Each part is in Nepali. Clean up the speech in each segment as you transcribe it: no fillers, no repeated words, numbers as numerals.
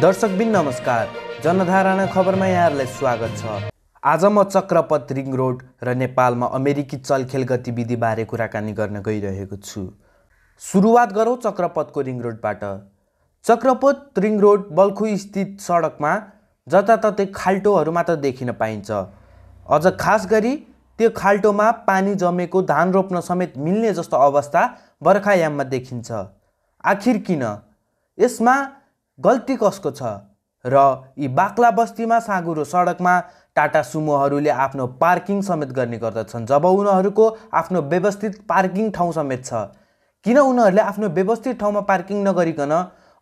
दर्शकबिन नमस्कार, जनधारणा खबरमा यहाँहरूलाई स्वागत छ। आज म चक्रपथ रिङ रोड र नेपालमा अमेरिकी चलखेल गतिविधिबारे कुराकानी गर्न गइरहेको छु। सुरुवात गरौँ चक्रपथको रिङ रोडबाट। चक्रपथ रिङ रोड बल्खु स्थित सडकमा जताततै खाल्टोहरू मात्र देखिन पाइन्छ। अझ खास गरी त्यो खाल्टोमा पानी जमेको धान रोप्न समेत मिल्ने जस्तो अवस्था बर्खायाममा देखिन्छ। आखिर किन? यसमा गल्ती कसको छ? र यी बाक्ला बस्तीमा साँघुरो सडकमा टाटा सुमोहरूले आफ्नो पार्किङ समेत गर्ने गर्दछन्, जब उनीहरूको आफ्नो व्यवस्थित पार्किङ ठाउँ समेत छ। किन उनीहरूले आफ्नो व्यवस्थित ठाउँमा पार्किङ नगरिकन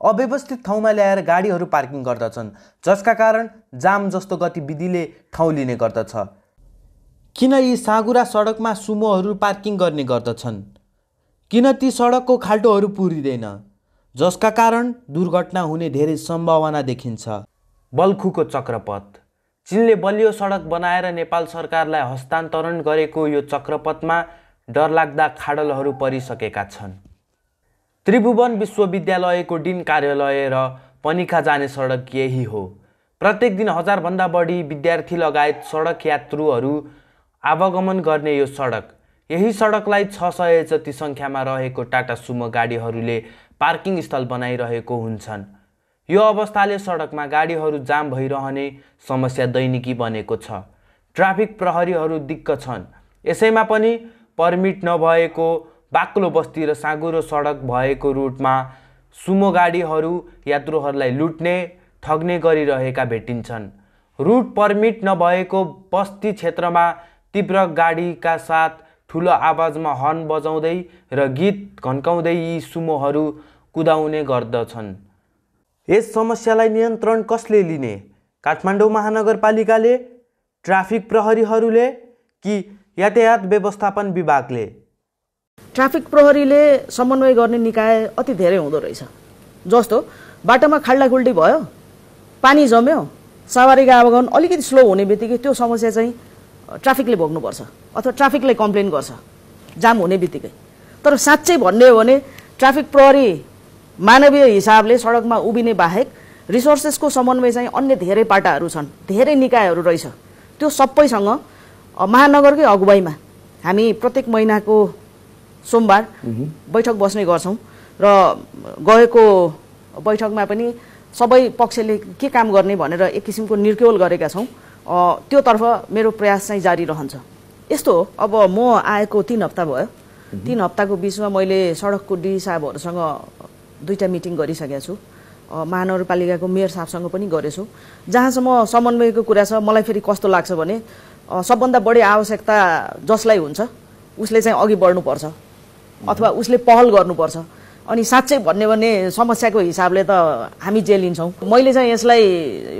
अव्यवस्थित ठाउँमा ल्याएर गाडीहरू पार्किङ गर्दछन्, जसका कारण जाम जस्तो गतिविधिले ठाउँ लिने गर्दछ? किन यी साँघुरा सडकमा सुमोहरू पार्किङ गर्ने गर्दछन्? किन ती सडकको खाल्टोहरू पुरिँदैन, जसका कारण दुर्घटना हुने धेरै सम्भावना देखिन्छ? बल्खुको चक्रपथ। चीनले बलियो सडक बनाएर नेपाल सरकारलाई हस्तान्तरण गरेको यो चक्रपथमा डरलाग्दा खाडलहरू परिसकेका छन्। त्रिभुवन विश्वविद्यालयको डिन कार्यालय र पनिखा जाने सडक यही हो। प्रत्येक दिन 1000 भन्दा बढी विद्यार्थी लगायत सडक यात्रुहरू आवागमन गर्ने यो सडक, यही सडकलाई 600 जति सङ्ख्यामा रहेको टाटा सुमो गाडीहरूले पार्किङ स्थल बनाइरहेको हुन्छन्। यो अवस्थाले सडकमा गाडीहरू जाम भइरहने समस्या दैनिकी बनेको छ। ट्राफिक प्रहरीहरू दिक्क छन्। यसैमा पनि पर्मिट नभएको बाक्लो बस्ती र साँघुरो सडक भएको रुटमा सुमो गाडीहरू यात्रुहरूलाई लुट्ने, ठग्ने गरिरहेका भेटिन्छन्। रुट पर्मिट नभएको बस्ती क्षेत्रमा तीव्र गाडीका साथ ठुलो आवाजमा हर्न बजाउँदै र गीत घन्काउँदै यी सुमोहरू कुदाउने गर्दछन्। यस समस्यालाई नियन्त्रण कसले लिने? काठमाडौँ महानगरपालिकाले, ट्राफिक प्रहरीहरूले कि यातायात व्यवस्थापन विभागले? ट्राफिक प्रहरीले समन्वय गर्ने निकाय अति धेरै हुँदो रहेछ। जस्तो बाटोमा खाल्डाखुल्डी भयो, पानी जम्यो, सवारीको आवागमन अलिकति स्लो हुने बित्तिकै त्यो समस्या चाहिँ ट्राफिकले भोग्नुपर्छ अथवा ट्राफिकले कम्प्लेन गर्छ जाम हुने बित्तिकै। तर साँच्चै भन्ने हो भने ट्राफिक प्रहरी मानवीय हिसाबले सडकमा उभिने बाहेक रिसोर्सेसको समन्वय चाहिँ अन्य धेरै पाटाहरू छन्, धेरै निकायहरू रहेछ। त्यो सबैसँग महानगरकै अगुवाईमा हामी प्रत्येक महिनाको सोमबार बैठक बस्ने गर्छौँ र गएको बैठकमा पनि सबै पक्षले के काम गर्ने भनेर एक किसिमको निर्क्योल गरेका छौँ। त्योतर्फ मेरो प्रयास चाहिँ जारी रहन्छ। यस्तो हो, अब म आएको 3 हप्ता भयो। 3 हप्ताको बिचमा मैले सडकको डी साहबहरूसँग 2टा मिटिङ गरिसकेको छु। महानगरपालिकाको मेयर साहबसँग पनि गरेछु। जहाँसम्म समन्वयको कुरा छ, मलाई फेरि कस्तो लाग्छ भने सबभन्दा बढी आवश्यकता जसलाई हुन्छ उसले चाहिँ अघि बढ्नुपर्छ अथवा उसले पहल गर्नुपर्छ। अनि साँच्चै भन्ने भने समस्याको हिसाबले त हामी जे लिन्छौँ। मैले चाहिँ यसलाई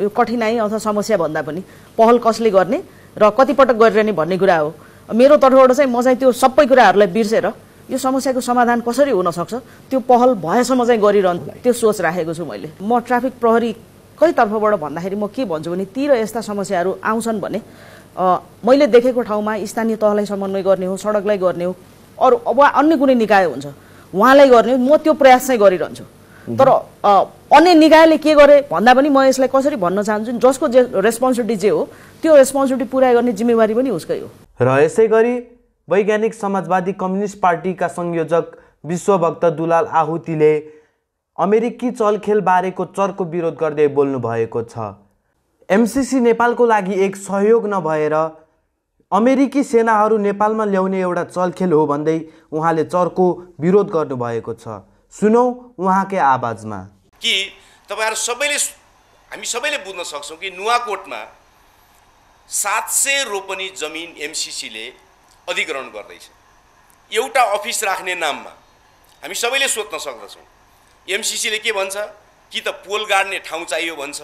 यो कठिनाइ अथवा समस्या भन्दा पनि पहल कसले गर्ने र कतिपटक गरिरहने भन्ने कुरा हो। मेरो तर्फबाट चाहिँ म चाहिँ त्यो सबै कुराहरूलाई बिर्सेर यो समस्याको समाधान कसरी हुन सक्छ त्यो पहल भएसम्म चाहिँ गरिरहनु, त्यो सोच राखेको छु मैले। म ट्राफिक प्रहरीकै तर्फबाट भन्दाखेरि म के भन्छु भने ती र यस्ता समस्याहरू आउँछन् भने मैले देखेको ठाउँमा स्थानीय तहलाई समन्वय गर्ने हो, सडकलाई गर्ने हो, अरू अब अन्य कुनै निकाय हुन्छ उहाँलाई गर्ने हो, म त्यो प्रयास चाहिँ गरिरहन्छु। तर अन्य निकायले के गरे भन्दा पनि म यसलाई कसरी भन्न चाहन्छु, जसको रेस्पोन्सिबिलिटी जे हो त्यो रेस्पोन्सिबिलिटी पुरा गर्ने जिम्मेवारी पनि उसकै हो। र यसै गरी वैज्ञानिक समाजवादी कम्युनिस्ट पार्टीका संयोजक विश्वभक्त दुलाल आहुतिले अमेरिकी चलखेल बारेको चर्को विरोध गर्दै बोल्नु भएको छ। एमसीसी नेपालको लागि एक सहयोग नभएर अमेरिकी सेनाहरू नेपालमा ल्याउने एउटा चलखेल हो भन्दै उहाँले चर्को विरोध गर्नुभएको छ। सुनौँ उहाँकै आवाजमा। कि तपाईहरु सबैले, हामी सबैले बुझ्न सक्छौं कि नुवाकोटमा 700 रोपनी जमिन एमसीसीले अधिग्रहण गर्दैछ एउटा अफिस राख्ने नाममा। हामी सबैले सोध्न सक्दछौं एमसीसीले के भन्छ? कि त पोल गाड्ने ठाउँ चाहियो भन्छ,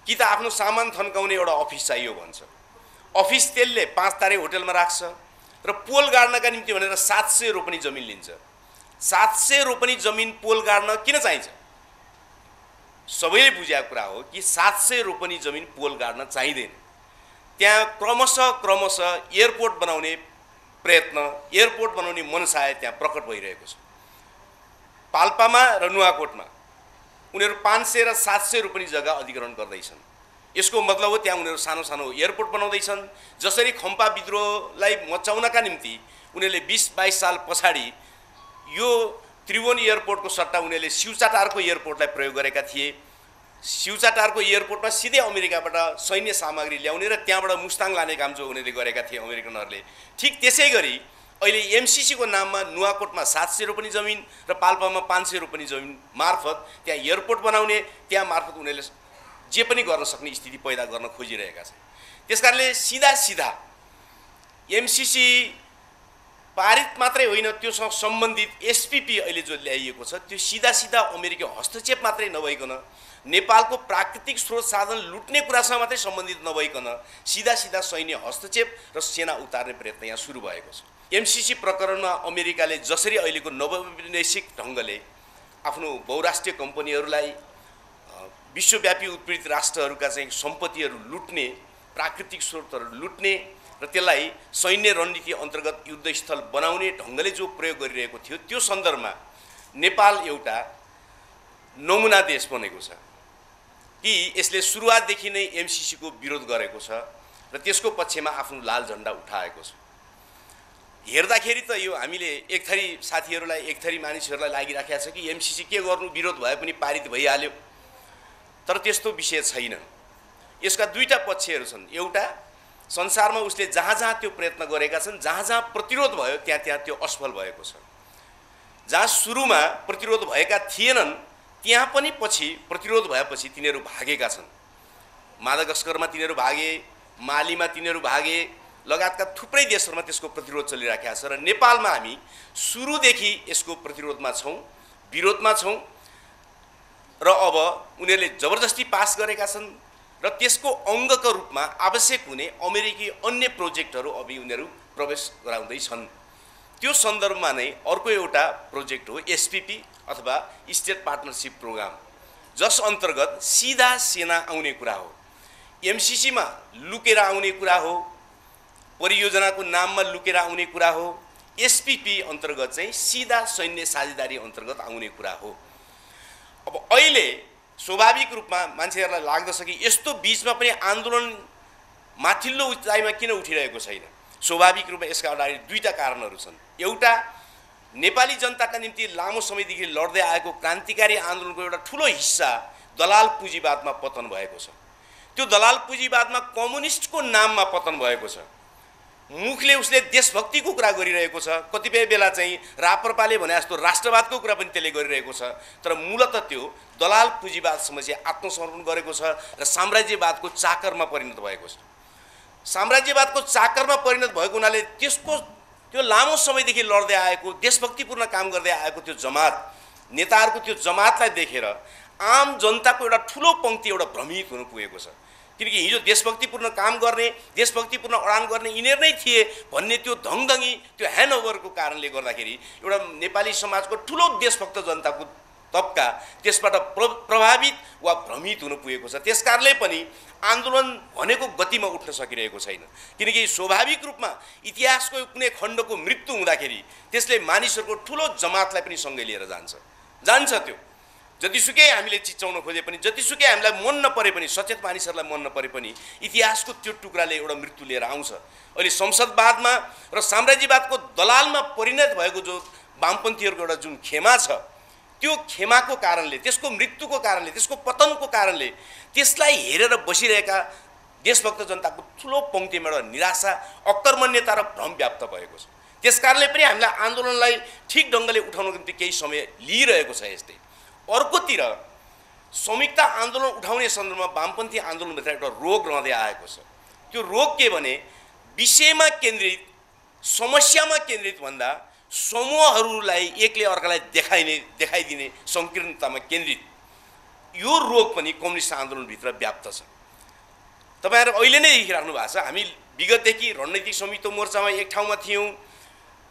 कि त आफ्नो सामान थन्काउने एउटा अफिस चाहियो भन्छ। अफिस त्यसले 5 तारे होटलमा राख्छ र पोल गाड्नका निम्ति भनेर 700 रोपनी जमिन लिन्छ। 700 रोपनी जमिन पोल गाड्न किन चाहिन्छ? सबैले बुझेको कुरा हो कि 700 रोपनी जमिन पोल गाड्न चाहिँदैन। त्यहाँ क्रमशः एयरपोर्ट बनाउने प्रयत्न, एयरपोर्ट बनाउने मनसाय त्यहाँ प्रकट भइरहेको छ। पाल्पामा र नुवाकोटमा उनीहरू 500 र 700 रोपनी जग्गा अधिग्रहण गर्दैछन्। यसको मतलब हो त्यहाँ उनीहरू सानो सानो एयरपोर्ट बनाउँदैछन्। जसरी खम्पा विद्रोहलाई मचाउनका निम्ति उनीहरूले 20-22 साल पछाडि यो त्रिभुवन एयरपोर्टको सट्टा उनीहरूले शिवचाटारको एयरपोर्टलाई प्रयोग गरेका थिए। शिवचाटारको एयरपोर्टमा सिधै अमेरिकाबाट सैन्य सामग्री ल्याउने र त्यहाँबाट मुस्ताङ लाने काम जो उनीहरूले गरेका थिए अमेरिकनहरूले। ठिक त्यसै गरी अहिले एमसीसीको नाममा नुवाकोटमा 700 रोपनी जमिन र पाल्पामा 500 रोपनी जमिन मार्फत त्यहाँ एयरपोर्ट बनाउने, त्यहाँ मार्फत उनीहरूले जे पनि गर्न सक्ने स्थिति पैदा गर्न खोजिरहेका छन्। त्यसकारणले सिधा सिधा एमसीसी पारित मात्रै होइन, त्योसँग सम्बन्धित एसपीपी अहिले जो ल्याइएको छ त्यो सिधा सिधा अमेरिकी हस्तक्षेप मात्रै नभइकन, नेपालको प्राकृतिक स्रोत साधन लुट्ने कुरासँग मात्रै सम्बन्धित नभइकन सिधा सिधा सैन्य हस्तक्षेप र सेना उतार्ने प्रयत्न यहाँ सुरु भएको छ। एमसीसी प्रकरणमा अमेरिकाले जसरी अहिलेको नववैदेशिक ढङ्गले आफ्नो बहुराष्ट्रिय कम्पनीहरूलाई विश्वव्यापी उत्पीडित राष्ट्रहरूका चाहिँ सम्पत्तिहरू लुट्ने, प्राकृतिक स्रोतहरू लुट्ने र त्यसलाई सैन्य रणनीति अन्तर्गत युद्धस्थल बनाउने ढङ्गले जो प्रयोग गरिरहेको थियो, त्यो सन्दर्भमा नेपाल एउटा नमुना देश बनेको छ कि यसले सुरुवातदेखि नै एमसीसीको विरोध गरेको छ र त्यसको पक्षमा आफ्नो लाल झन्डा उठाएको छ। हेर्दाखेरि त यो हामीले एक थरी साथीहरूलाई, एक थरी मानिसहरूलाई लागिराखेको छ कि एमसीसी के गर्नु, विरोध भए पनि पारित भइहाल्यो। तर त्यस्तो विषय छैन। यसका दुईटा पक्षहरू छन्। एउटा, संसारमा उसले जहाँ जहाँ त्यो प्रयत्न गरेका छन्, जहाँ जहाँ प्रतिरोध भयो त्यहाँ त्यहाँ त्यो असफल भएको छ। जहाँ सुरुमा प्रतिरोध भएका थिएनन् त्यहाँ पनि पछि प्रतिरोध भएपछि तिनीहरू भागेका छन्। मादागास्करमा तिनीहरू भागे, मालीमा तिनीहरू भागे, लगायतका थुप्रै देशहरूमा त्यसको प्रतिरोध चलिरहेको छ र नेपालमा हामी सुरुदेखि यसको प्रतिरोधमा छौँ, विरोधमा छौँ र अब उनीहरूले जबरजस्ती पास गरेका छन् र त्यसको अङ्गको रूपमा आवश्यक हुने अमेरिकी अन्य प्रोजेक्टहरू अब उनीहरू प्रवेश गराउँदैछन्। त्यो सन्दर्भमा नै अर्को एउटा प्रोजेक्ट हो एसपीपी अथवा स्टेट पार्टनरसिप प्रोग्राम, जस अन्तर्गत सिधा सेना आउने कुरा हो, एमसीसीमा लुकेर आउने कुरा हो, परियोजनाको नाममा लुकेर आउने कुरा हो। एसपीपी अन्तर्गत चाहिँ सिधा सैन्य साझेदारी अन्तर्गत आउने कुरा हो। अब अहिले स्वाभाविक रूपमा मान्छेहरूलाई लाग्दछ कि यस्तो बीचमा पनि आन्दोलन माथिल्लो उचाइमा किन उठिरहेको छैन। स्वाभाविक रूपमा यसका अगाडि दुईटा कारणहरू छन्। एउटा, नेपाली जनताका निम्ति लामो समयदेखि लड्दै आएको क्रान्तिकारी आन्दोलनको एउटा ठुलो हिस्सा दलाल पुँजीवादमा पतन भएको छ। त्यो दलाल पुँजीवादमा कम्युनिस्टको नाममा पतन भएको छ। मुखले उसले देशभक्तिको कुरा गरिरहेको छ, कतिपय बेला चाहिँ राप्रपाले भने जस्तो राष्ट्रवादको कुरा पनि त्यसले गरिरहेको छ, तर मूलतः त्यो दलाल पुँजीवाद समस्या आत्मसमर्पण गरेको छ र साम्राज्यवादको चाकरमा परिणत भएको छ। साम्राज्यवादको चाकरमा परिणत भएको हुनाले त्यसको त्यो लामो समयदेखि लड्दै आएको, देशभक्तिपूर्ण काम गर्दै आएको त्यो जमात, नेताहरूको त्यो जमातलाई देखेर आम जनताको एउटा ठुलो पङ्क्ति एउटा भ्रमित हुन पुगेको छ। किनकि हिजो देशभक्तिपूर्ण काम गर्ने, देशभक्तिपूर्ण अडान गर्ने यिनीहरू नै थिए भन्ने त्यो धङधङी, त्यो ह्यान्डओभरको कारणले गर्दाखेरि एउटा नेपाली समाजको ठुलो देशभक्त जनताको तबका त्यसबाट प्रभावित वा भ्रमित हुन पुगेको छ। त्यसकारणले पनि आन्दोलन भनेको गतिमा उठ्न सकिरहेको छैन। किनकि स्वाभाविक रूपमा इतिहासको कुनै खण्डको मृत्यु हुँदाखेरि त्यसले मानिसहरूको ठुलो जमातलाई पनि सँगै लिएर जान्छ। त्यो जतिसुकै हामीले चिच्याउन खोजे पनि, जतिसुकै हामीलाई मन नपरे पनि, सचेत मानिसहरूलाई मन नपरे पनि इतिहासको त्यो टुक्राले एउटा मृत्यु लिएर आउँछ। अहिले संसदवादमा र साम्राज्यवादको दलालमा परिणत भएको जो वामपन्थीहरूको एउटा जुन खेमा छ, त्यो खेमाको कारणले, त्यसको मृत्युको कारणले, त्यसको पतनको कारणले त्यसलाई हेरेर बसिरहेका देशभक्त जनताको ठुलो पङ्क्तिमा एउटा निराशा, अकर्मण्यता र भ्रम व्याप्त भएको छ। त्यसकारणले पनि हामीलाई आन्दोलनलाई ठिक ढङ्गले उठाउनको निम्ति केही समय लिइरहेको छ। यस्तै अर्कोतिर संयुक्त आन्दोलन उठाउने सन्दर्भमा वामपन्थी आन्दोलनभित्र एउटा रोग रहँदै आएको छ। त्यो रोग के भने विषयमा केन्द्रित, समस्यामा केन्द्रित भन्दा समूहहरूलाई एकले अर्कालाई देखाइदिने सङ्कीर्णतामा केन्द्रित यो रोग पनि कम्युनिस्ट आन्दोलनभित्र व्याप्त छ। तपाईँहरू अहिले नै देखिराख्नु भएको छ। हामी विगतदेखि रणनीतिक संयुक्त मोर्चामा एक ठाउँमा थियौँ।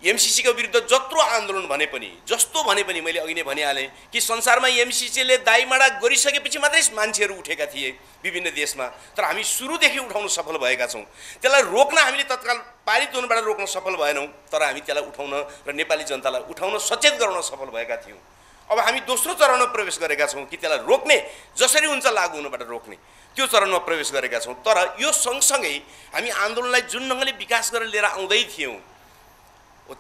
एमसीसीको विरुद्ध जत्रो आन्दोलन भने पनि, जस्तो भने पनि मैले अघि नै भनिहालेँ कि संसारमा एमसीसीले दाइमाडा गरिसकेपछि मात्रै मान्छेहरू उठेका थिए विभिन्न देशमा, तर हामी सुरुदेखि उठाउन सफल भएका छौँ। त्यसलाई रोक्न हामीले तत्काल पारित हुनबाट रोक्न सफल भएनौँ, तर हामी त्यसलाई उठाउन र नेपाली जनतालाई उठाउन, सचेत गराउन सफल भएका थियौँ। अब हामी दोस्रो चरणमा प्रवेश गरेका छौँ कि त्यसलाई रोक्ने, जसरी हुन्छ लागू हुनबाट रोक्ने त्यो चरणमा प्रवेश गरेका छौँ। तर यो सँगसँगै हामी आन्दोलनलाई जुन ढङ्गले विकास गरेर लिएर आउँदै थियौँ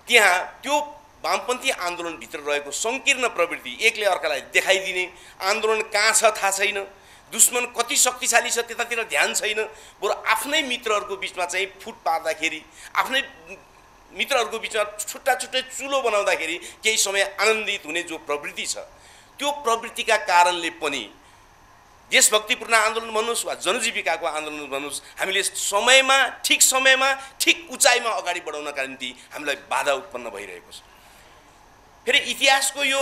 त्यहाँ त्यो वामपन्थी आन्दोलनभित्र रहेको सङ्कीर्ण प्रवृत्ति, एकले अर्कालाई देखाइदिने, आन्दोलन कहाँ छ थाहा छैन, दुश्मन कति शक्तिशाली छ त्यतातिर ध्यान छैन, बरु आफ्नै मित्रहरूको बिचमा चाहिँ फुट पार्दाखेरि, आफ्नै मित्रहरूको बिचमा छुट्टा छुट्टै चुलो बनाउँदाखेरि केही समय आनन्दित हुने जो प्रवृत्ति छ त्यो प्रवृत्तिका कारणले पनि देशभक्तिपूर्ण आन्दोलन भन्नुहोस् वा जनजीविकाको आन्दोलन भन्नुहोस्, हामीले समयमा ठिक उचाइमा अगाडि बढाउनका निम्ति हामीलाई बाधा उत्पन्न भइरहेको छ। फेरि इतिहासको यो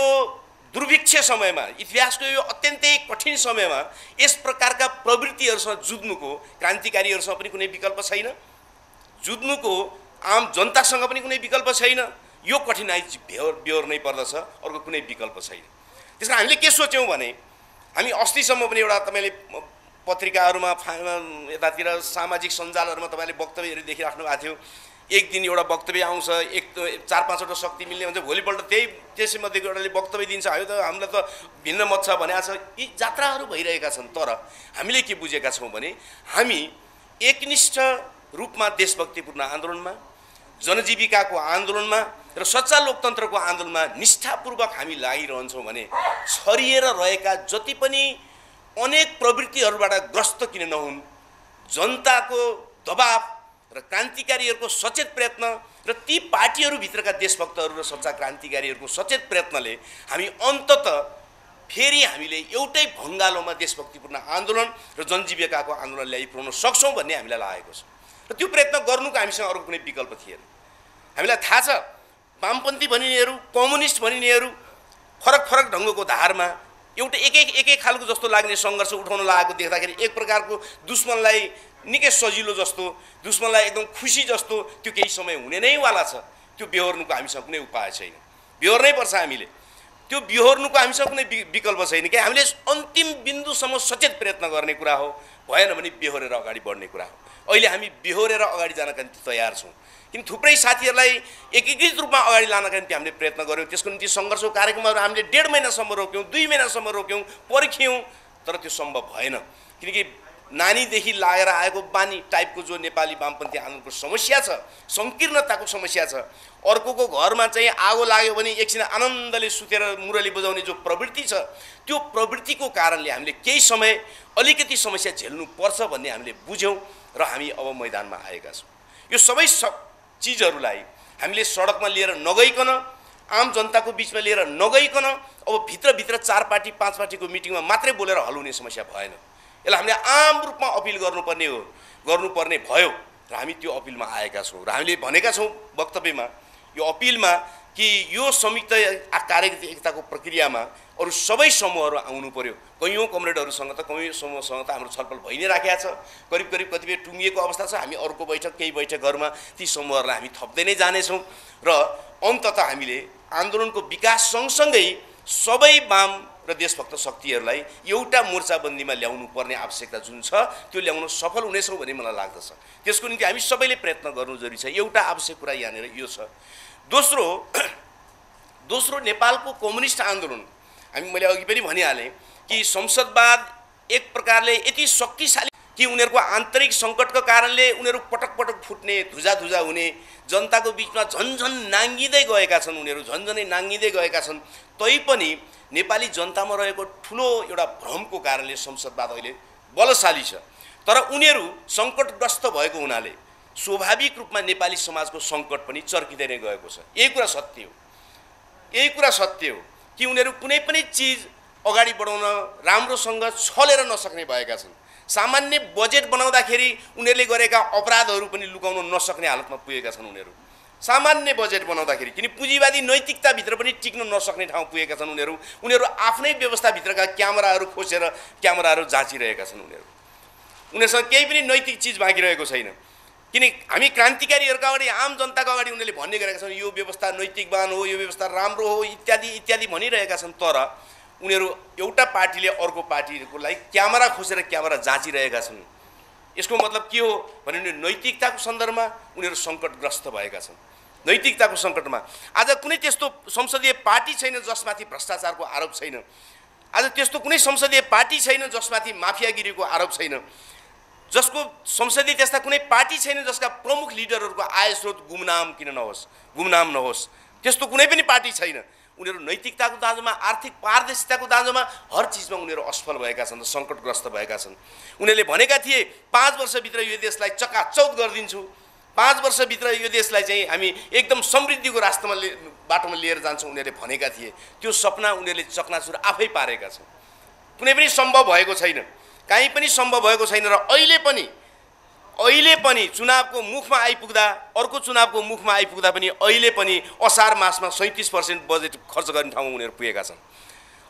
दुर्भिक्ष समयमा, इतिहासको यो अत्यन्तै कठिन समयमा यस प्रकारका प्रवृत्तिहरूसँग जुझ्नुको क्रान्तिकारीहरूसँग पनि कुनै विकल्प छैन, जुझ्नुको आम जनतासँग पनि कुनै विकल्प छैन। यो कठिनाइ बेहोर्नै पर्दछ, अर्को कुनै विकल्प छैन। त्यस कारण हामीले के सोच्यौँ भने हामी अस्तिसम्म पनि एउटा तपाईँले पत्रिकाहरूमा यतातिर सामाजिक सञ्जालहरूमा तपाईँले वक्तव्यहरू देखिराख्नु भएको थियो, एक दिन एउटा वक्तव्य आउँछ, 4-5वटा शक्ति मिल्ने हुन्छ, भोलिपल्ट त्यसैमध्येको एउटाले वक्तव्य दिन्छ, यो त हामीलाई त भिन्न मत छ भनेको छ। यी जात्राहरू भइरहेका छन्, तर हामीले के बुझेका छौँ भने हामी एकनिष्ठ रूपमा देशभक्तिपूर्ण आन्दोलनमा, जनजीविकाको आन्दोलनमा र सच्चा लोकतन्त्रको आन्दोलनमा निष्ठापूर्वक हामी लागिरहन्छौँ भने छरिएर रहेका जति पनि अनेक प्रवृत्तिहरूबाट ग्रस्त किन नहुन्, जनताको दबाव र क्रान्तिकारीहरूको सचेत प्रयत्न र ती पार्टीहरूभित्रका देशभक्तहरू र सच्चा क्रान्तिकारीहरूको सचेत प्रयत्नले हामी अन्ततः फेरि हामीले एउटै भङ्गालोमा देशभक्तिपूर्ण आन्दोलन र जनजीविकाको आन्दोलन ल्याइ पुर्याउन सक्छौँ भन्ने हामीलाई लागेको छ। र त्यो प्रयत्न गर्नुको हामीसँग अरू कुनै विकल्प थिएन। हामीलाई थाहा छ वामपन्थी भनिनेहरू, कम्युनिस्ट भनिनेहरू फरक ढङ्गको धारमा एउटा एक खालको जस्तो लाग्ने सङ्घर्ष उठाउन लागेको देख्दाखेरि एक प्रकारको दुश्मनलाई निकै सजिलो जस्तो, दुश्मनलाई एकदम खुसी जस्तो त्यो केही समय हुने नै वाला छ। त्यो बेहोर्नुको हामीसँग कुनै उपाय छैन, बेहोर्नै पर्छ हामीले। त्यो बेहोर्नुको हामीसँग कुनै विकल्प छैन कि हामीले अन्तिम बिन्दुसम्म सचेत प्रयत्न गर्ने कुरा हो, भएन भने बेहोरेर अगाडि बढ्ने कुरा हो। अहिले हामी बेहोरेर अगाडि जानका निम्ति तयार छौँ, किन थुप्रै साथीहरूलाई एकीकृत रूपमा अगाडि लानका निम्ति हामीले प्रयत्न गऱ्यौँ। त्यसको निम्ति सङ्घर्षको कार्यक्रमहरू हामीले 1.5 महिनासम्म रोक्यौँ, 2 महिनासम्म रोक्यौँ, पर्ख्यौँ, तर त्यो सम्भव भएन। किनकि नानीदेखि लागेर आएको बानी टाइपको जो नेपाली वामपन्थी आन्दोलनको समस्या छ, सङ्कीर्णताको समस्या छ, अर्कोको घरमा चाहिँ आगो लाग्यो भने एकछिन आनन्दले सुतेर मुरली बजाउने जो प्रवृत्ति छ, त्यो प्रवृत्तिको कारणले हामीले केही समय अलिकति समस्या झेल्नुपर्छ भन्ने हामीले बुझ्यौँ र हामी अब मैदानमा आएका छौँ। यो सबै चिजहरूलाई हामीले सडकमा लिएर नगइकन, आम जनताको बिचमा लिएर नगइकन अब भित्र 4 पार्टी 5 पार्टीको मिटिङमा मात्रै बोलेर हल हुने समस्या भएन। यसलाई हामीले आम रूपमा अपिल गर्नुपर्ने भयो र हामी त्यो अपिलमा आएका छौँ। र हामीले भनेका छौँ वक्तव्यमा, यो अपिलमा कि यो संयुक्त कार्यकर्ताको प्रक्रियामा अरू सबै समूहहरू आउनु पर्यो। कैयौँ कमरेडहरूसँग त, कैयौँ समूहसँग त हाम्रो छलफल भइ नै राखेको छ, करिब कतिपय टुङ्गिएको अवस्था छ। हामी अर्को केही बैठकहरूमा ती समूहहरूलाई हामी थप्दै नै जानेछौँ र अन्ततः हामीले आन्दोलनको विकास सँगसँगै सबै वाम र देशभक्त शक्तिहरूलाई एउटा मोर्चाबन्दीमा ल्याउनु पर्ने आवश्यकता जुन छ त्यो ल्याउन सफल हुनेछौँ भन्ने मलाई लाग्दछ। त्यसको निम्ति हामी सबैले प्रयत्न गर्नु जरुरी छ। एउटा आवश्यक कुरा यहाँनिर यो छ। दोस्रो नेपालको कम्युनिस्ट आन्दोलन, मैले अघि पनि भनिहालेँ कि संसदवाद एक प्रकारले यति शक्तिशाली कि उनीहरूको आन्तरिक सङ्कटको कारणले उनीहरू पटक फुट्ने, धुजा हुने, जनताको बिचमा झन्झन नाङ्गिँदै गएका छन्, उनीहरू झन्झनै नाङ्गिँदै गएका छन्। तैपनि नेपाली जनतामा रहेको ठुलो एउटा भ्रमको कारणले संसदवाद अहिले बलशाली छ। तर उनीहरू सङ्कटग्रस्त भएको हुनाले स्वाभाविक रूपमा नेपाली समाजको सङ्कट पनि चर्किँदै नै गएको छ। यही कुरा सत्य हो कि उनीहरू कुनै पनि चिज अगाडि बढाउन राम्रोसँग छलेर नसक्ने भएका छन्। सामान्य बजेट बनाउँदाखेरि उनीहरूले गरेका अपराधहरू पनि लुकाउन नसक्ने हालतमा पुगेका छन् उनीहरू। सामान्य बजेट बनाउँदाखेरि किन पुँजीवादी नैतिकताभित्र पनि टिक्न नसक्ने ठाउँ पुगेका छन् उनीहरू आफ्नै व्यवस्थाभित्रका क्यामेराहरू खोसेर क्यामेराहरू जाँचिरहेका छन्। उनीहरूसँग केही पनि नैतिक चिज बाँकी रहेको छैन। किन हामी क्रान्तिकारीहरूका अगाडि, आम जनताको अगाडि उनीहरूले भन्ने गरेका छन् यो व्यवस्था नैतिकवान हो, यो व्यवस्था राम्रो हो इत्यादि भनिरहेका छन्। तर उनीहरू एउटा पार्टीले अर्को पार्टीको लागि क्यामेरा खोसेर क्यामेरा जाँचिरहेका छन्। यसको मतलब के हो भने नैतिकताको सन्दर्भमा उनीहरू सङ्कटग्रस्त भएका छन्। नैतिकताको सङ्कटमा आज कुनै त्यस्तो संसदीय पार्टी छैन जसमाथि भ्रष्टाचारको आरोप छैन। आज त्यस्तो कुनै संसदीय पार्टी छैन जसमाथि माफियागिरीको आरोप छैन। जसको संसदीय त्यस्ता कुनै पार्टी छैन जसका प्रमुख लिडरहरूको आय स्रोत गुमनाम नहोस्। त्यस्तो कुनै पनि पार्टी छैन। उनीहरू नैतिकताको दाँजोमा, आर्थिक पारदर्शिताको दाँजोमा हर चिजमा उनीहरू असफल भएका छन्, सङ्कटग्रस्त भएका छन्। उनीहरूले भनेका थिए 5 वर्षभित्र यो देशलाई चकाचौध गरिदिन्छु, 5 वर्षभित्र यो देशलाई चाहिँ हामी एकदम समृद्धिको बाटोमा लिएर जान्छौँ उनीहरूले भनेका थिए। त्यो सपना उनीहरूले चकनाचुर आफै पारेका छन्। कुनै पनि सम्भव भएको छैन, कहीँ पनि सम्भव भएको छैन। र अहिले पनि चुनावको मुखमा आइपुग्दा, अर्को चुनावको मुखमा आइपुग्दा पनि अहिले पनि असार मासमा 37% बजेट खर्च गर्ने ठाउँमा उनीहरू पुगेका छन्।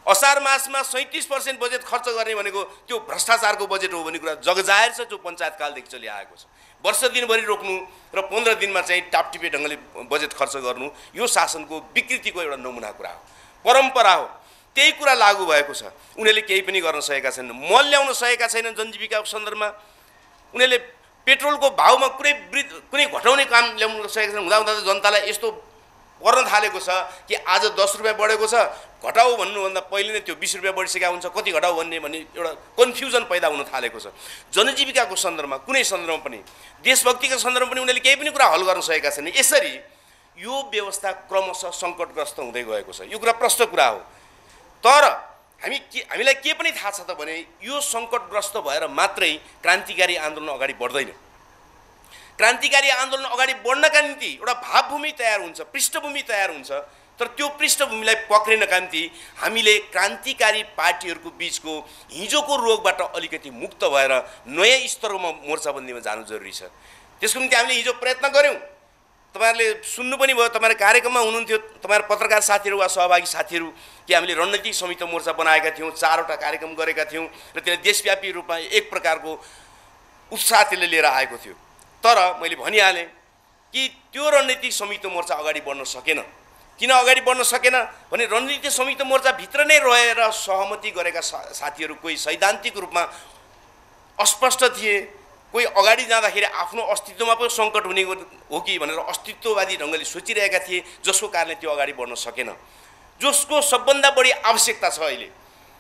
असार मासमा 37% बजेट खर्च गर्ने भनेको त्यो भ्रष्टाचारको बजेट हो भन्ने कुरा जगजाहेर छ, जो पञ्चायतकालदेखि चलिआएको छ। वर्ष दिनभरि रोक्नु र 15 दिनमा चाहिँ टापटिपे ढङ्गले बजेट खर्च गर्नु यो शासनको विकृतिको एउटा नमुना कुरा हो, परम्परा हो। त्यही कुरा लागू भएको छ। उनीहरूले केही पनि गर्न सकेका छैनन्, मल ल्याउन सकेका छैनन्। जनजीविकाको सन्दर्भमा उनीहरूले पेट्रोलको भाउमा कुनै घटाउने काम ल्याउन सकेका छैनन्। हुँदाहुँदा त जनतालाई यस्तो गर्न थालेको छ कि आज 10 रुपियाँ बढेको छ, घटाऊ भन्नुभन्दा पहिले नै त्यो 20 रुपियाँ बढिसकेका हुन्छ, कति घटाऊ भन्ने एउटा कन्फ्युजन पैदा हुन थालेको छ। जनजीविकाको सन्दर्भमा, कुनै सन्दर्भमा पनि, देशभक्तिको सन्दर्भमा पनि उनीहरूले केही पनि कुरा हल गर्न सकेका छैनन्। यसरी यो व्यवस्था क्रमशः सङ्कटग्रस्त हुँदै गएको छ। यो कुरा प्रष्ट कुरा हो। तर हामीलाई के पनि थाहा छ त भने यो सङ्कटग्रस्त भएर मात्रै क्रान्तिकारी आन्दोलन अगाडि बढ्दैन। क्रान्तिकारी आन्दोलन अगाडि बढ्नका निम्ति एउटा भावभूमि तयार हुन्छ, पृष्ठभूमि तयार हुन्छ। तर त्यो पृष्ठभूमिलाई पक्रिनका निम्ति हामीले क्रान्तिकारी पार्टीहरूको बिचको हिजोको रोगबाट अलिकति मुक्त भएर नयाँ स्तरमा मोर्चाबन्दीमा जानु जरुरी छ। त्यसको निम्ति हामीले हिजो प्रयत्न गऱ्यौँ। तपाईहरुले सुन्नु पनि भयो, तपाईहरु कार्यक्रममा हुनुहुन्थ्यो, तपाईहरु पत्रकार साथीहरु वा सहभागी साथीहरु कि हामीले रणनीतिक संयुक्त मोर्चा बनाएका थियौँ, 4वटा कार्यक्रम गरेका थियौँ र त्यसले देशव्यापी रूपमा एक प्रकारको उत्साह त्यसले लिएर आएको थियो। तर मैले भनिहालेँ कि त्यो रणनीतिक संयुक्त मोर्चा अगाडि बढ्न सकेन। किन अगाडि बढ्न सकेन भने रणनीतिक संयुक्त मोर्चा भित्र नै रहेर सहमति गरेका साथीहरु कोही सैद्धान्तिक रूपमा अस्पष्ट थिए, कोही अगाडि जाँदाखेरि आफ्नो अस्तित्वमा पनि सङ्कट हुने हो कि भनेर अस्तित्ववादी ढङ्गले सोचिरहेका थिए, जसको कारणले त्यो अगाडि बढ्न सकेन, जसको सबभन्दा बढी आवश्यकता छ अहिले।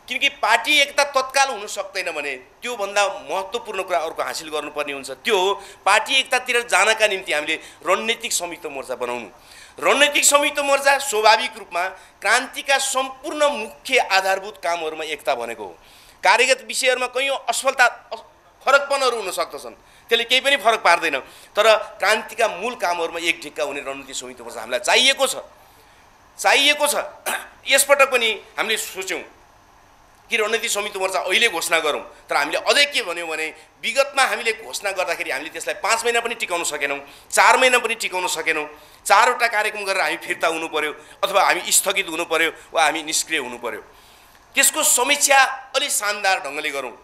किनकि पार्टी एकता तत्काल हुन सक्दैन भने त्योभन्दा महत्त्वपूर्ण कुरा अर्को हासिल गर्नुपर्ने हुन्छ। त्यो हो पार्टी एकतातिर जानका निम्ति हामीले रणनीतिक संयुक्त मोर्चा बनाउनु। रणनीतिक संयुक्त मोर्चा स्वाभाविक रूपमा क्रान्तिका सम्पूर्ण मुख्य आधारभूत कामहरूमा एकता भनेको हो। कार्यगत विषयहरूमा कयौँ असफलता फरकपनहरू हुन सक्दछन्, त्यसले केही पनि फरक पार्दैन। तर क्रान्तिका मूल कामहरूमा एक ढिक्का हुने रणनीतिक संयुक्त मोर्चा हामीलाई चाहिएको छ। यसपटक पनि हामीले सोच्यौँ कि रणनीतिक संयुक्त मोर्चा अहिले घोषणा गरौँ। तर हामीले अझै के भन्यौँ भने विगतमा हामीले घोषणा गर्दाखेरि हामीले त्यसलाई 5 महिना पनि टिकाउन सकेनौँ, 4 महिना पनि टिकाउन सकेनौँ। 4वटा कार्यक्रम गरेर हामी फिर्ता हुनु पर्यो, अथवा हामी स्थगित हुनु पर्यो, वा हामी निष्क्रिय हुनु पर्यो। त्यसको समीक्षा अलि शानदार ढङ्गले गरौँ,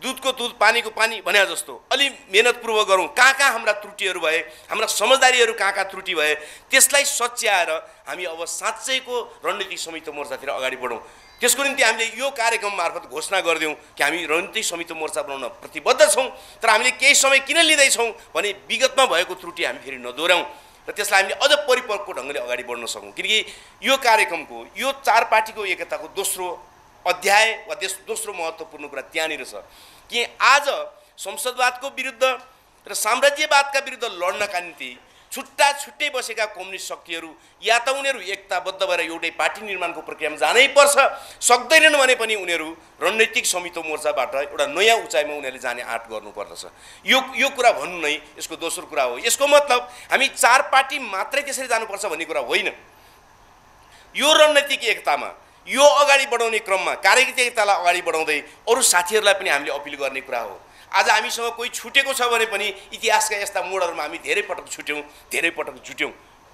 दुधको दुध पानीको पानी भने जस्तो अलि मेहनतपूर्वक गरौँ। कहाँ हाम्रा त्रुटिहरू भए, हाम्रा समझदारीहरू कहाँ त्रुटि भए, त्यसलाई सच्याएर हामी अब साँच्चैको रणनीतिक संयुक्त मोर्चातिर अगाडि बढौँ। त्यसको निम्ति हामीले यो कार्यक्रम मार्फत घोषणा गरिदिउँ कि हामी रणनीतिक संयुक्त मोर्चा बनाउन प्रतिबद्ध छौँ। तर हामीले केही समय किन लिँदैछौँ भने विगतमा भएको त्रुटि हामी फेरि नदोहोऱ्याउँ र त्यसलाई हामीले अझ परिपक्व ढङ्गले अगाडि बढ्न सकौँ। किनकि यो कार्यक्रमको, यो 4 पार्टीको एकताको दोस्रो अध्याय वा दोस्रो महत्त्वपूर्ण कुरा त्यहाँनिर छ कि आज संसदवादको विरुद्ध र साम्राज्यवादका विरुद्ध लड्नका निम्ति छुट्टै बसेका कम्युनिस्ट शक्तिहरू या त उनीहरू एकताबद्ध भएर एउटै पार्टी निर्माणको प्रक्रियामा जानै पर्छ, सक्दैनन् भने पनि उनीहरू रणनीतिक संयुक्त मोर्चाबाट एउटा नयाँ उचाइमा उनीहरूले जाने आँट गर्नुपर्दछ। यो कुरा भन्नु नै यसको दोस्रो कुरा हो। यसको मतलब हामी 4 पार्टी मात्रै त्यसरी जानुपर्छ भन्ने कुरा होइन। यो रणनीतिक एकतामा, यो अगाडि बढाउने क्रममा कार्यगत एकतालाई अगाडि बढाउँदै अरू साथीहरूलाई पनि हामीले अपिल गर्ने कुरा हो। आज हामीसँग कोही छुटेको छ भने पनि इतिहासका यस्ता मोडहरूमा हामी धेरै पटक जुट्यौँ,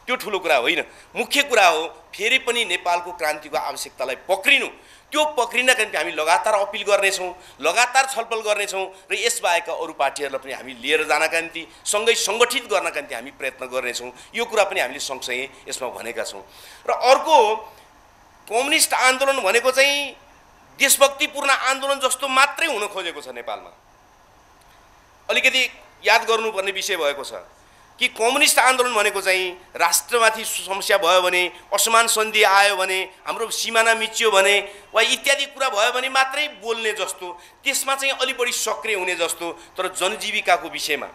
त्यो ठुलो कुरा होइन। मुख्य कुरा हो फेरि पनि नेपालको क्रान्तिको आवश्यकतालाई पक्रिनु। त्यो पक्रिनका निम्ति हामी लगातार अपिल गर्नेछौँ, लगातार छलफल गर्नेछौँ र यसबाहेक अरू पार्टीहरूलाई पनि हामी लिएर जानका निम्ति, सँगै सङ्गठित गर्नका निम्ति हामी प्रयत्न गर्नेछौँ। यो कुरा पनि हामीले सँगसँगै यसमा भनेका छौँ। र अर्को, कम्युनिस्ट आन्दोलन भनेको चाहिँ देशभक्तिपूर्ण आन्दोलन जस्तो मात्रै हुन खोजेको छ नेपालमा। अलिकति याद गर्नुपर्ने विषय भएको छ। कि कम्युनिस्ट आन्दोलन भनेको चाहिँ राष्ट्रमाथि समस्या भयो भने, असमान सन्धि आयो भने, हाम्रो सिमाना मिचियो भने वा इत्यादि कुरा भयो भने मात्रै बोल्ने जस्तो, त्यसमा चाहिँ अलि बढी सक्रिय हुने जस्तो, तर जनजीविकाको विषयमा,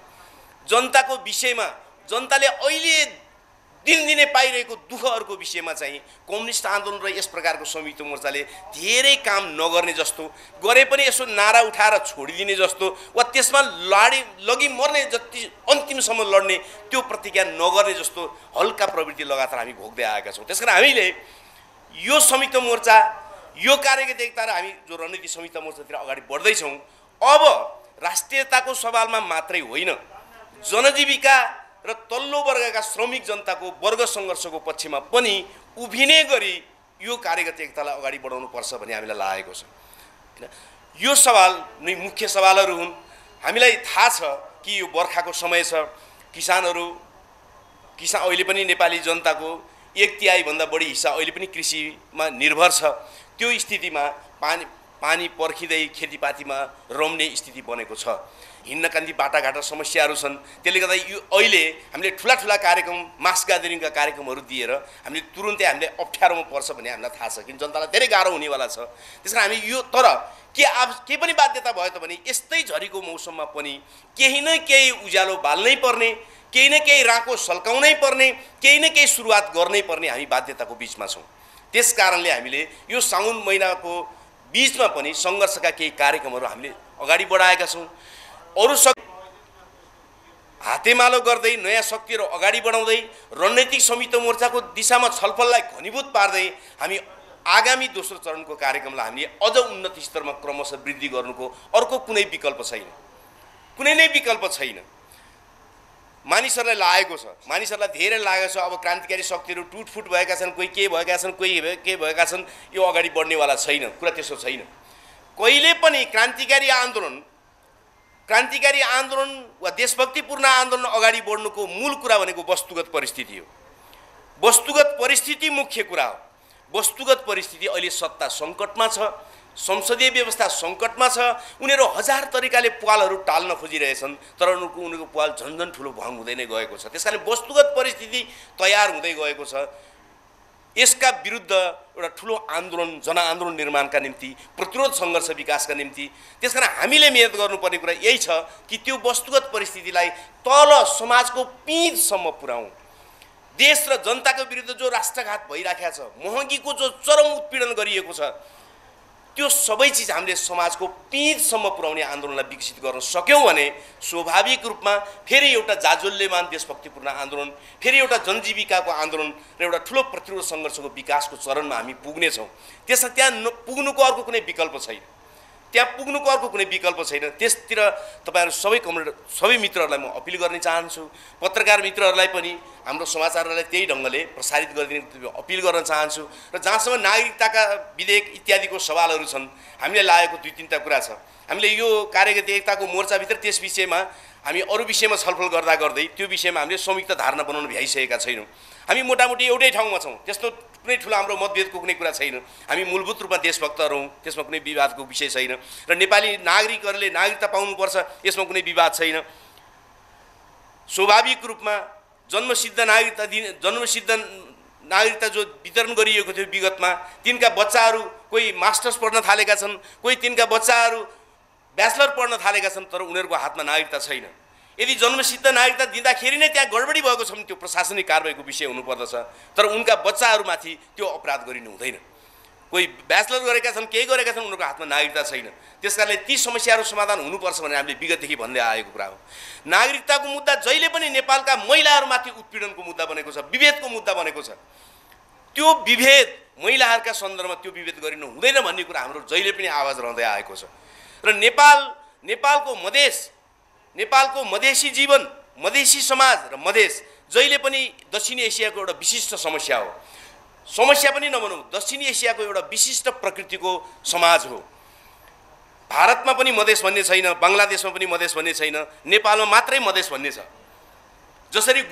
जनताको विषयमा, जनताले अहिले दिनदिनै पाइरहेको दुःखहरूको विषयमा चाहिँ कम्युनिस्ट आन्दोलन र यस प्रकारको संयुक्त मोर्चाले धेरै काम नगर्ने जस्तो, गरे पनि यसो नारा उठाएर छोडिदिने जस्तो वा त्यसमा लगी मर्ने जति अन्तिमसम्म लड्ने त्यो प्रतिज्ञा नगर्ने जस्तो हल्का प्रवृत्ति लगातार हामी भोग्दै आएका छौँ। त्यसकारण हामीले यो संयुक्त मोर्चा, यो कार्यगत एकता र हामी जो रणनीति संयुक्त मोर्चातिर अगाडि बढ्दैछौँ, अब राष्ट्रियताको सवालमा मात्रै होइन, जनजीविका र तल्लो वर्गका श्रमिक जनताको वर्ग सङ्घर्षको पक्षमा पनि उभिने गरी यो कार्यगत एकतालाई अगाडि बढाउनुपर्छ भन्ने हामीलाई लागेको छ। यो सवाल नै मुख्य सवालहरू हुन्। हामीलाई थाहा छ कि यो बर्खाको समय छ, किसान अहिले पनि नेपाली जनताको 1/3 भन्दा बढी हिस्सा अहिले पनि कृषिमा निर्भर छ। त्यो स्थितिमा पानी पर्खिँदै खेतीपातीमा रम्ने स्थिति बनेको छ। हिँड्नका निम्ति बाटाघाटा समस्याहरू छन्। त्यसले गर्दा यो अहिले हामीले ठुला कार्यक्रम, मास ग्यादरिङका कार्यक्रमहरू दिएर हामीले तुरुन्तै हामीले अप्ठ्यारोमा पर्छ भन्ने हामीलाई थाहा छ, किन जनतालाई धेरै गाह्रो हुनेवाला छ। त्यसकारण हामी यो, तर के पनि बाध्यता भयो त भने यस्तै झरीको मौसममा पनि केही न केही उज्यालो बाल्नै पर्ने, केही न केही राँको सल्काउनै पर्ने, केही न केही सुरुवात गर्नै पर्ने हामी बाध्यताको बिचमा छौँ। त्यस कारणले हामीले यो साउन महिनाको बिचमा पनि सङ्घर्षका केही कार्यक्रमहरू हामीले अगाडि बढाएका छौँ। अरू हातेमालो गर्दै नयाँ शक्तिहरू अगाडि बढाउँदै रणनीतिक संयुक्त मोर्चाको दिशामा छलफललाई घनीभूत पार्दै हामी आगामी दोस्रो चरणको कार्यक्रमलाई हामीले अझ उन्नत स्तरमा क्रमशः वृद्धि गर्नुको अर्को कुनै विकल्प छैन, कुनै नै विकल्प छैन। मानिसहरूलाई लागेको छ, मानिसहरूलाई धेरै लागेको छ अब क्रान्तिकारी शक्तिहरू टुटफुट भएका छन्, कोही के भएका छन्, कोही के भएका छन्, यो अगाडि बढ्नेवाला छैन। कुरा त्यसो छैन। कहिले पनि क्रान्तिकारी आन्दोलन वा देशभक्तिपूर्ण आन्दोलन अगाडि बढ्नुको मूल कुरा भनेको वस्तुगत परिस्थिति हो। वस्तुगत परिस्थिति मुख्य कुरा हो। वस्तुगत परिस्थिति अहिले सत्ता सङ्कटमा छ, संसदीय व्यवस्था सङ्कटमा छ। उनीहरू हजार तरिकाले पालहरू टाल्न खोजिरहेछन्, तर उनीहरूको पाल झन्झन ठुलो भङ हुँदै नै गएको छ। त्यसकारण वस्तुगत परिस्थिति तयार हुँदै गएको छ। यसका विरुद्ध एउटा ठुलो आन्दोलन, जनआन्दोलन निर्माणका निम्ति, प्रतिरोध सङ्घर्ष विकासका निम्ति, त्यसकारण हामीले मेहनत गर्नुपर्ने कुरा यही छ कि त्यो वस्तुगत परिस्थितिलाई तल समाजको पिँधसम्म पुर्याउँ। देश र जनताको विरुद्ध जो राष्ट्रघात भइराखेको छ, महँगीको जो चरम उत्पीडन गरिएको छ, त्यो सबै चिज हामीले समाजको पिँधसम्म पुर्याउने आन्दोलनलाई विकसित गर्न सक्यौँ भने स्वाभाविक रूपमा फेरि एउटा जाजल्यमान देशभक्तिपूर्ण आन्दोलन, फेरि एउटा जनजीविकाको आन्दोलन र एउटा ठुलो प्रतिरोध सङ्घर्षको विकासको चरणमा हामी पुग्नेछौँ। त्यसमा त्यहाँ पुग्नुको अर्को कुनै विकल्प छैन, त्यसतिर तपाईँहरू सबै मित्रहरूलाई म अपिल गर्न चाहन्छु। पत्रकार मित्रहरूलाई पनि हाम्रो समाचारलाई त्यही ढङ्गले प्रसारित गरिदिने अपिल गर्न चाहन्छु। र जहाँसम्म नागरिकताका विधेयक इत्यादिको सवालहरू छन्, हामीले लागेको 2-3टा कुरा छ। हामीले यो कार्यगत एकताको मोर्चाभित्र त्यस विषयमा हामी अरू विषयमा छलफल गर्दै त्यो विषयमा हामीले संयुक्त धारणा बनाउन भ्याइसकेका छैनौँ। हामी मोटामोटी एउटै ठाउँमा छौँ। त्यस्तो कुनै ठुलो हाम्रो मतभेदको कुनै कुरा छैन। हामी मूलभूत रूपमा देशभक्तहरू हौँ, त्यसमा कुनै विवादको विषय छैन। र नेपाली नागरिकहरूले नागरिकता पाउनुपर्छ, यसमा कुनै विवाद छैन। स्वाभाविक रूपमा जन्मसिद्ध नागरिकता जो वितरण गरिएको थियो विगतमा, तिनका बच्चाहरू कोही मास्टर्स पढ्न थालेका छन्, कोही तिनका बच्चाहरू ब्याचलर पढ्न थालेका छन्, तर उनीहरूको हातमा नागरिकता छैन। यदि जन्मसिद्ध नागरिकता दिँदाखेरि नै त्यहाँ गडबडी भएको छ भने त्यो प्रशासनिक कारबाहीको विषय हुनुपर्दछ, तर उनका बच्चाहरूमाथि त्यो अपराध गरिनु हुँदैन। कोही ब्याचलर गरेका छन्, केही गरेका छन्, उनीहरूको हातमा नागरिकता छैन। त्यसकारणले ती समस्याहरू समाधान हुनुपर्छ भने हामीले विगतदेखि भन्दै आएको कुरा हो। नागरिकताको मुद्दा जहिले पनि नेपालका महिलाहरूमाथि उत्पीडनको मुद्दा बनेको छ, विभेदको मुद्दा बनेको छ। त्यो विभेद महिलाहरूका सन्दर्भमा त्यो विभेद गरिनु हुँदैन भन्ने कुरा हाम्रो जहिले पनि आवाज रहँदै आएको छ। र नेपालको मधेसी जीवन, मधेसी समाज र मधेस जहिले पनि दक्षिणी एसियाको एउटा विशिष्ट समस्या हो। समस्या पनि नभनौँ, दक्षिणी एसियाको एउटा विशिष्ट प्रकृतिको समाज हो। भारतमा पनि मधेस भन्ने छैन, बङ्गलादेशमा पनि मधेस भन्ने छैन, नेपालमा मात्रै मधेस भन्ने छ। जसरी